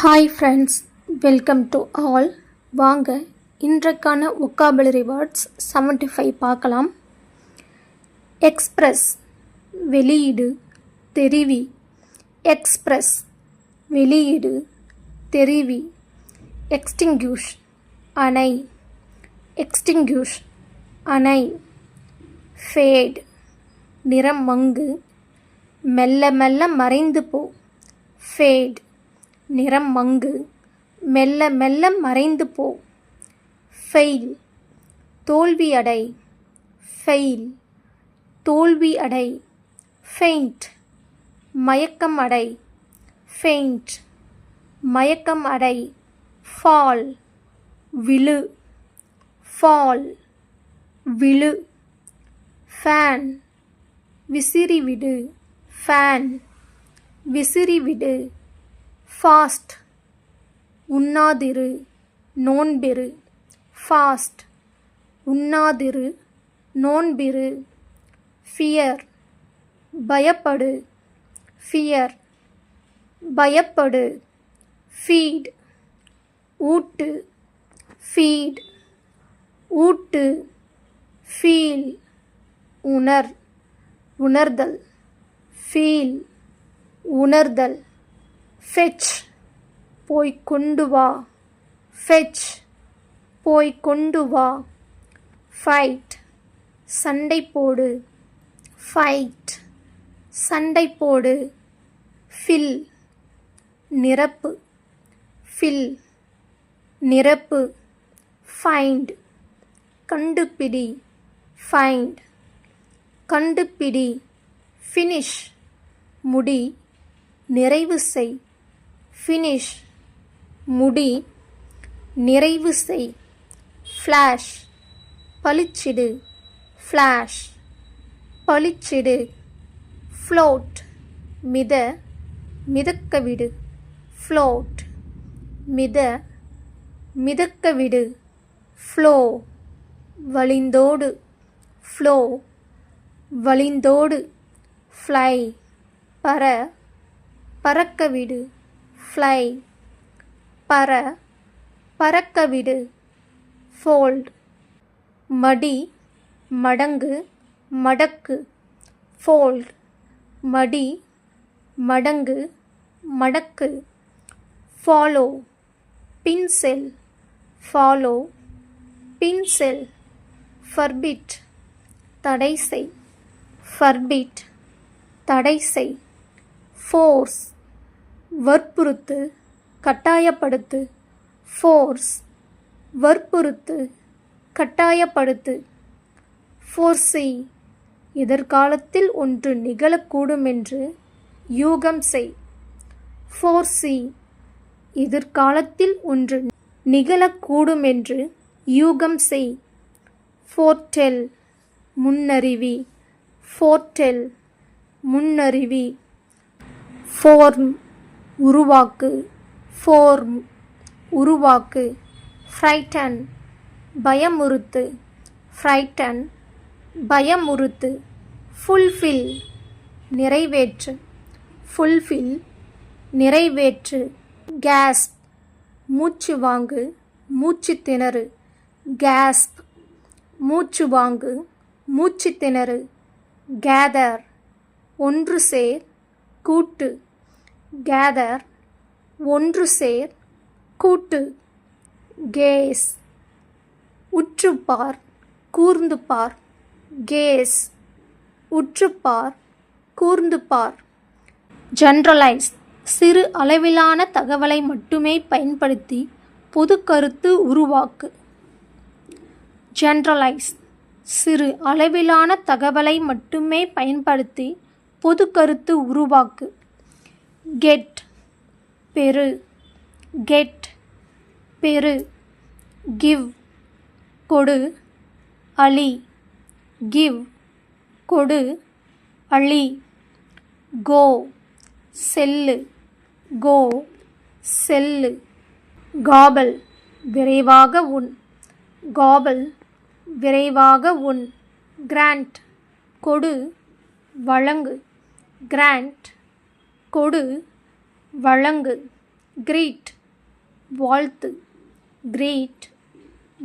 Hi friends, welcome to all. வாங்க இன்றைக்கான vocabulary words 75 பார்க்கலாம். எக்ஸ்பிரஸ் வெளியீடு, தெரிவி. எக்ஸ்பிரஸ் வெளியீடு, தெரிவி. எக்ஸ்டிங்யூஷ் அணை, எக்ஸ்டிங்யூஷ் அணை. ஃபேட் நிறம் மங்கு, மெல்ல மெல்ல மறைந்து போ. ஃபேட் நிறம் மங்கு, மெல்ல மெல்ல மறைந்து போ. ஃபெயில் தோல்வி அடை, ஃபெயில் தோல்வி அடை. ஃபெயிண்ட் மயக்கம் அடை, ஃபெயிண்ட் மயக்கம் அடை. ஃபால் விழு, ஃபால் விழு. ஃபேன் விசிறிவிடு, ஃபேன் விசிறிவிடு. ஃபாஸ்ட் உண்ணாதிரு, நோன்பிரு. ஃபாஸ்ட் உண்ணாதிரு, நோன்பிரு. ஃபியர் பயப்படு, ஃபியர் பயப்படு. ஃபீட் ஊட்டு, ஃபீட் ஊட்டு. ஃபீல் உணர், உணர்தல். ஃபீல் உணர்தல். ஃபெட்ச் போய் கொண்டு வா, ஃபெட்ச் போய் கொண்டு வா. ஃபைட் சண்டை போடு, ஃபைட் சண்டை போடு. ஃபில் நிரப்பு, ஃபில் நிரப்பு. ஃபைண்ட் கண்டுபிடி, ஃபைண்ட் கண்டுபிடி. ஃபினிஷ் முடி, நிறைவு செய். ஃபினிஷ் முடி, நிறைவு செய். ஃப்ளாஷ் பளிச்சிடு, ஃப்ளாஷ் பளிச்சிடு. ஃப்ளோட் மித, மிதக்க விடு. ஃப்ளோட் மித, மிதக்க விடு. ஃப்ளோ வழிந்தோடு, ஃப்ளோ வழிந்தோடு. ஃப்ளை பற, பறக்க விடு. ஃப்ளை பற, பறக்க விடு. ஃபோல்ட் மடி, மடங்கு, மடக்கு. ஃபோல்ட் மடி, மடங்கு, மடக்கு. ஃபாலோ பின்செல், ஃபாலோ பின்செல். ஃபர்பிட் தடை செய், ஃபர்பிட் தடை செய். ஃபோர்ஸ் வற்புறுத்து, கட்டாயப்படுத்து. ஃபோர்ஸ் வற்புறுத்து, கட்டாயப்படுத்து. ஃபோர்சி எதிர்காலத்தில் ஒன்று நிகழக்கூடுமென்று யூகம் செய். ஃபோர்சி எதிர்காலத்தில் ஒன்று நிகழக்கூடுமென்று யூகம் செய். ஃபோர்டெல் முன்னறிவி, ஃபோர்டெல் முன்னறிவி. ஃபோர்ம் உருவாக்கு, ஃபோர்ம் உருவாக்கு. ஃப்ரைட்டன் பயமுறுத்து, ஃப்ரைட்டன் பயமுறுத்து. ஃபுல்ஃபில் நிறைவேற்று, ஃபுல்ஃபில் நிறைவேற்று. கேஸ்ப் மூச்சு வாங்கு, மூச்சு திணறு. கேஸ்ப் மூச்சு வாங்கு, மூச்சு திணறு. கேதர் ஒன்று சேர், கூட்டு. கேதர் ஒன்று சேர், கூட்டு. கேஸ் உற்றுப்பார், கூர்ந்து பார். கேஸ் உற்றுப்பார், கூர்ந்து பார். ஜெனரலைஸ் சிறு அளவிலான தகவலை மட்டுமே பயன்படுத்தி பொது கருத்து உருவாக்கு. ஜெனரலைஸ் சிறு அளவிலான தகவலை மட்டுமே பயன்படுத்தி பொது கருத்து உருவாக்கு. கெட் பெறு, கெட் பெறு. கிவ் கொடு, அளி. கிவ் கொடு, அளி. கோ செல்லு, கோ செல்லு. காபல் விரைவாக உண், காபல் விரைவாக உண். கிராண்ட் கொடு, வழங்கு. கிராண்ட் கொடு, வழங்கு. greet வாழ்த்து, greet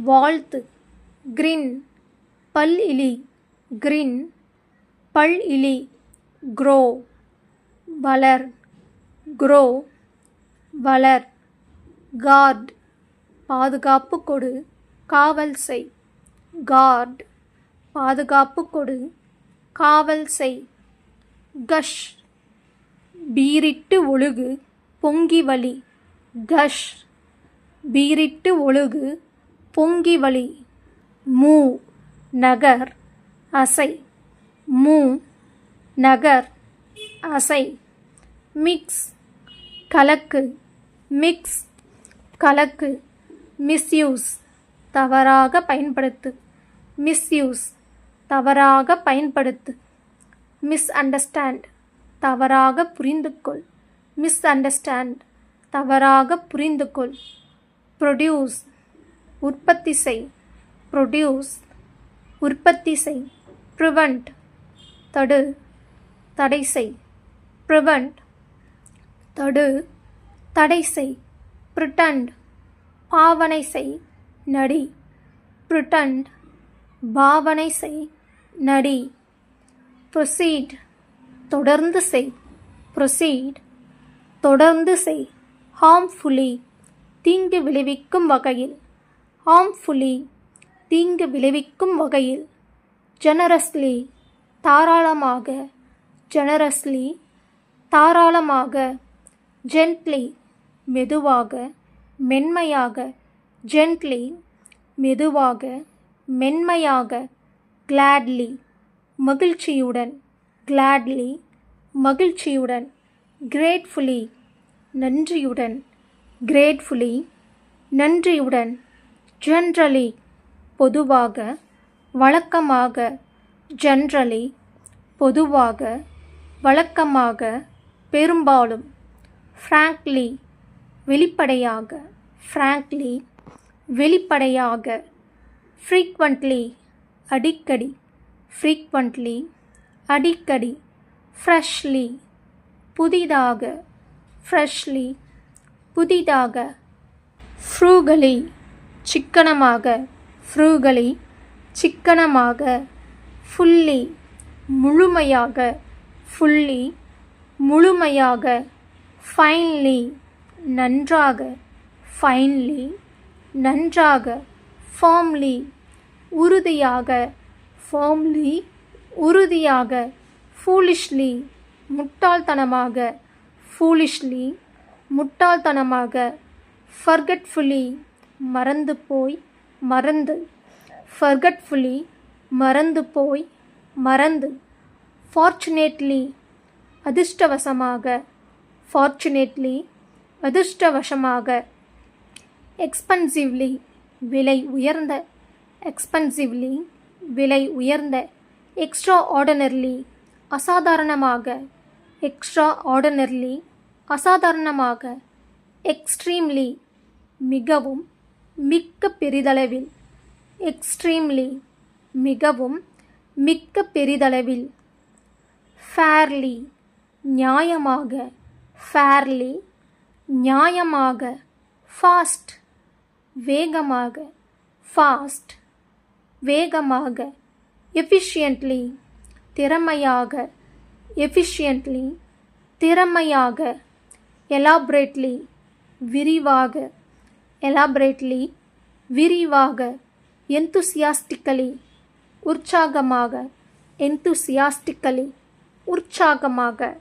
வாழ்த்து. grin பல் இளி, grin பல் இளி. grow வளர், grow வளர். guard பாதுகாப்பு கொடு, காவல் செய், guard பாதுகாப்பு கொடு, காவல் செய். gush பீரிட்டு ஒழுகு, பொங்கி வழி, gush பீரிட்டு ஒழுகு, பொங்கி வழி. move நகர், அசை, move நகர், அசை. mix கலக்கு, mix கலக்கு. misuse தவறாக பயன்படுத்து, misuse தவறாக பயன்படுத்து. misunderstand தவறாக புரிந்துகொள், misunderstand தவறாக புரிந்துகொள். produce உற்பத்தி செய், produce உற்பத்தி செய். prevent தடு, தடை செய், prevent தடு, தடை செய். pretend பாவனை செய், நடி, pretend பாவனை செய், நடி. proceed தொடர்ந்து செய், proceed தொடர்ந்து செய். harmfully தீங்கு விளைவிக்கும் வகையில், harmfully தீங்கு விளைவிக்கும் வகையில். generously தாராளமாக, generously தாராளமாக. gently மெதுவாக, மென்மையாக, gently மெதுவாக, மென்மையாக. gladly மகிழ்ச்சியுடன், gladly மகிழ்ச்சியுடன். gratefully நன்றியுடன், gratefully நன்றியுடன். generally பொதுவாக, வழக்கமாக, generally பொதுவாக, வழக்கமாக, பெரும்பாலும். frankly வெளிப்படையாக, frankly வெளிப்படையாக. frequently அடிக்கடி, frequently அடிக்கடி. freshly புதிதாக, freshly புதிதாக. frugally சிக்கனமாக, frugally சிக்கனமாக. fully முழுமையாக, fully முழுமையாக. finely நன்றாக, finely நன்றாக. firmly உறுதியாக, firmly உறுதியாக. foolishly முட்டாள்தனமாக, foolishly முட்டாள்தனமாக. forgetfully மறந்து போய், மறந்து, forgetfully மறந்து போய், மறந்து. fortunately அதிர்ஷ்டவசமாக, fortunately அதிர்ஷ்டவசமாக. expensively விலை உயர்ந்த, expensively விலை உயர்ந்த. extraordinarily அசாதாரணமாக, extraordinarily அசாதாரணமாக. extremely மிகவும், மிக்க பெரிதளவில், extremely மிகவும், மிக்க பெரிதளவில். fairly நியாயமாக, fairly நியாயமாக. fast வேகமாக, fast வேகமாக. efficiently திறமையாக, efficiently திறமையாக. elaborately விரிவாக, elaborately விரிவாக. enthusiastically உற்சாகமாக, enthusiastically உற்சாகமாக.